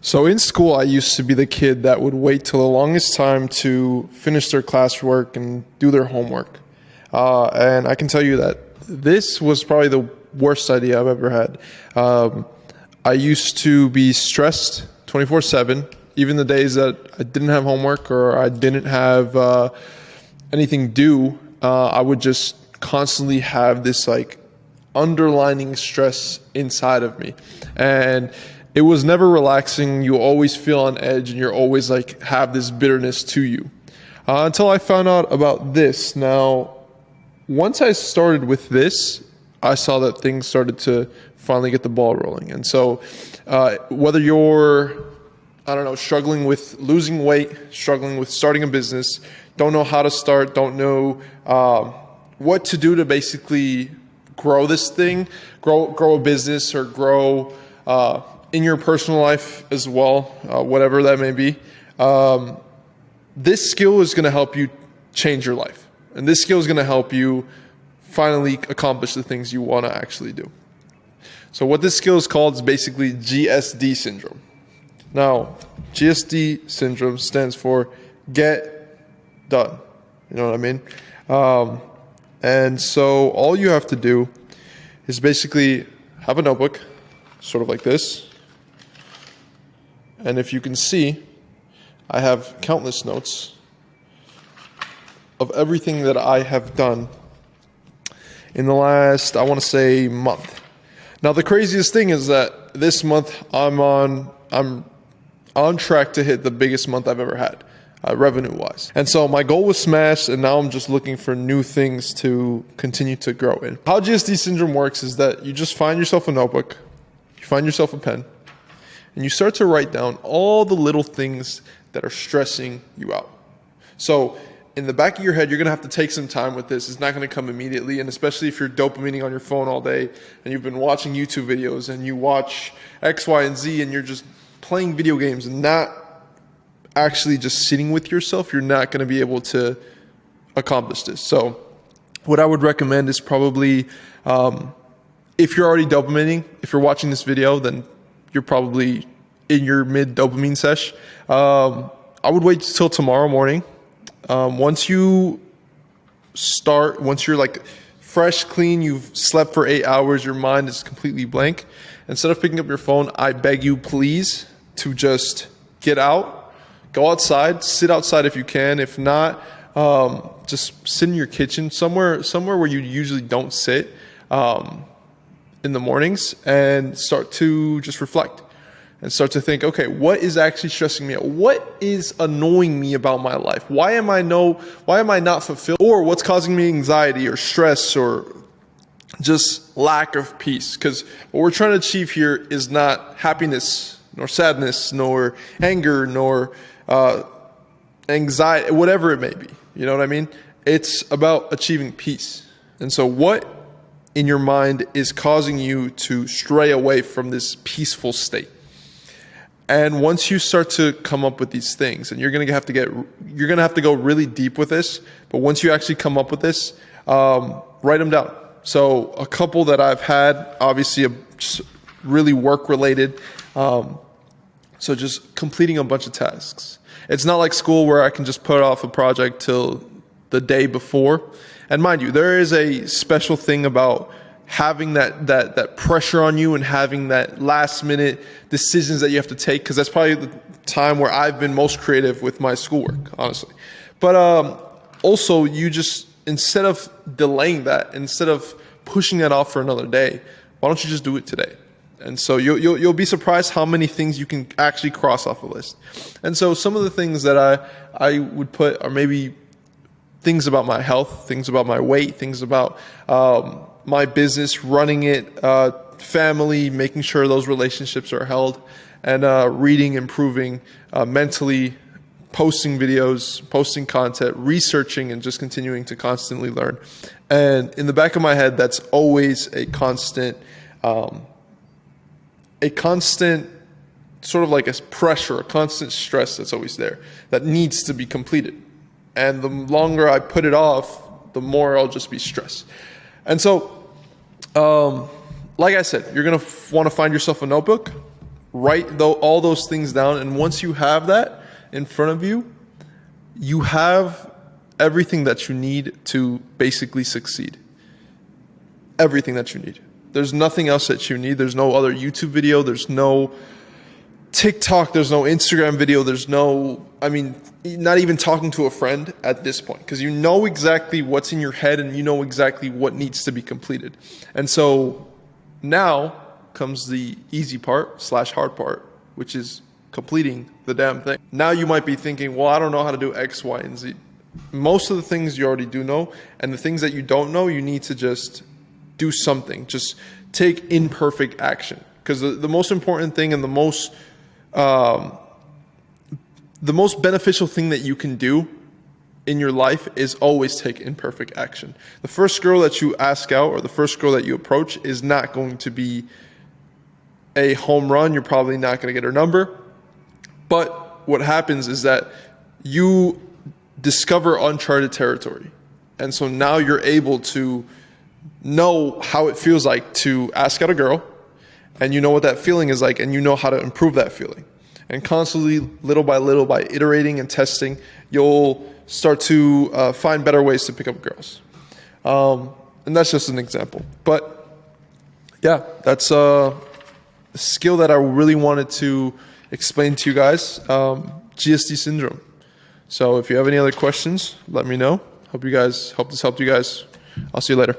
So in school, I used to be the kid that would wait till the longest time to finish their classwork and do their homework. And I can tell you that this was probably the worst idea I've ever had. I used to be stressed 24/7, even the days that I didn't have homework or I didn't have anything due. I would just constantly have this like underlining stress inside of me. And it was never relaxing. You always feel on edge and you're always like have this bitterness to you. Until I found out about this. Now, once I started with this, I saw that things started to finally get the ball rolling. And so whether you're, struggling with losing weight, struggling with starting a business, don't know how to start, don't know what to do to basically grow this thing, grow a business or grow in your personal life as well, whatever that may be. This skill is going to help you change your life. And this skill is going to help you finally accomplish the things you want to actually do. So what this skill is called is basically GSD syndrome. Now, GSD syndrome stands for get done. You know what I mean? And so all you have to do is basically have a notebook, sort of like this. And if you can see, I have countless notes of everything that I have done in the last, I want to say, month. Now, the craziest thing is that this month I'm on track to hit the biggest month I've ever had, revenue-wise. And so my goal was smashed, and now I'm just looking for new things to continue to grow in. How GSD syndrome works is that you just find yourself a notebook, you find yourself a pen, and you start to write down all the little things that are stressing you out. So in the back of your head, you're going to have to take some time with this. It's not going to come immediately. And especially if you're dopamining on your phone all day and you've been watching YouTube videos and you watch X, Y, and Z and you're just playing video games and not actually just sitting with yourself, you're not going to be able to accomplish this. So what I would recommend is probably, if you're already dopamining, if you're watching this video, then you're probably in your mid-dopamine sesh. I would wait till tomorrow morning. Once you're like fresh, clean, you've slept for 8 hours, your mind is completely blank. Instead of picking up your phone, I beg you please to just get out, go outside, sit outside if you can. If not, just sit in your kitchen, somewhere where you usually don't sit in the mornings, and start to just reflect and start to think, okay, what is actually stressing me out? What is annoying me about my life? Why am I not fulfilled? Or what's causing me anxiety or stress or just lack of peace? Because what we're trying to achieve here is not happiness, nor sadness, nor anger, nor anxiety, whatever it may be. You know what I mean? It's about achieving peace. And so what in your mind is causing you to stray away from this peaceful state? And once you start to come up with these things, and you're gonna have to go really deep with this, but once you actually come up with this, write them down. So a couple that I've had, obviously just really work related. So just completing a bunch of tasks. It's not like school where I can just put off a project till the day before. And mind you, there is a special thing about having that pressure on you and having that last minute decisions that you have to take, because that's probably the time where I've been most creative with my schoolwork, honestly. But also, you just, instead of delaying that, instead of pushing that off for another day, why don't you just do it today? And so you'll be surprised how many things you can actually cross off a list. And so some of the things that I would put are maybe things about my health, things about my weight, things about my business, running it, family, making sure those relationships are held, and reading, improving mentally, posting videos, posting content, researching, and just continuing to constantly learn. And in the back of my head, that's always a constant sort of like a pressure, a constant stress that's always there that needs to be completed. And the longer I put it off, the more I'll just be stressed. And so, like I said, you're going to want to find yourself a notebook, write all those things down. And once you have that in front of you, you have everything that you need to basically succeed. Everything that you need. There's nothing else that you need. There's no other YouTube video. There's no TikTok. There's no Instagram video. There's no, not even talking to a friend at this point, because you know exactly what's in your head and you know exactly what needs to be completed. And so now comes the easy part / hard part, which is completing the damn thing. Now you might be thinking, well, I don't know how to do X, Y, and Z. Most of the things you already do know, and the things that you don't know, you need to just do something. Just take imperfect action. Because the most important thing and the most beneficial thing that you can do in your life is always take imperfect action. The first girl that you ask out or the first girl that you approach is not going to be a home run. You're probably not going to get her number. But what happens is that you discover uncharted territory. And so now you're able to know how it feels like to ask out a girl, and you know what that feeling is like, and you know how to improve that feeling. And constantly, little by little, by iterating and testing, you'll start to find better ways to pick up girls. And that's just an example. But yeah, that's a skill that I really wanted to explain to you guys, GSD syndrome. So if you have any other questions, let me know. Hope this helped you guys. I'll see you later.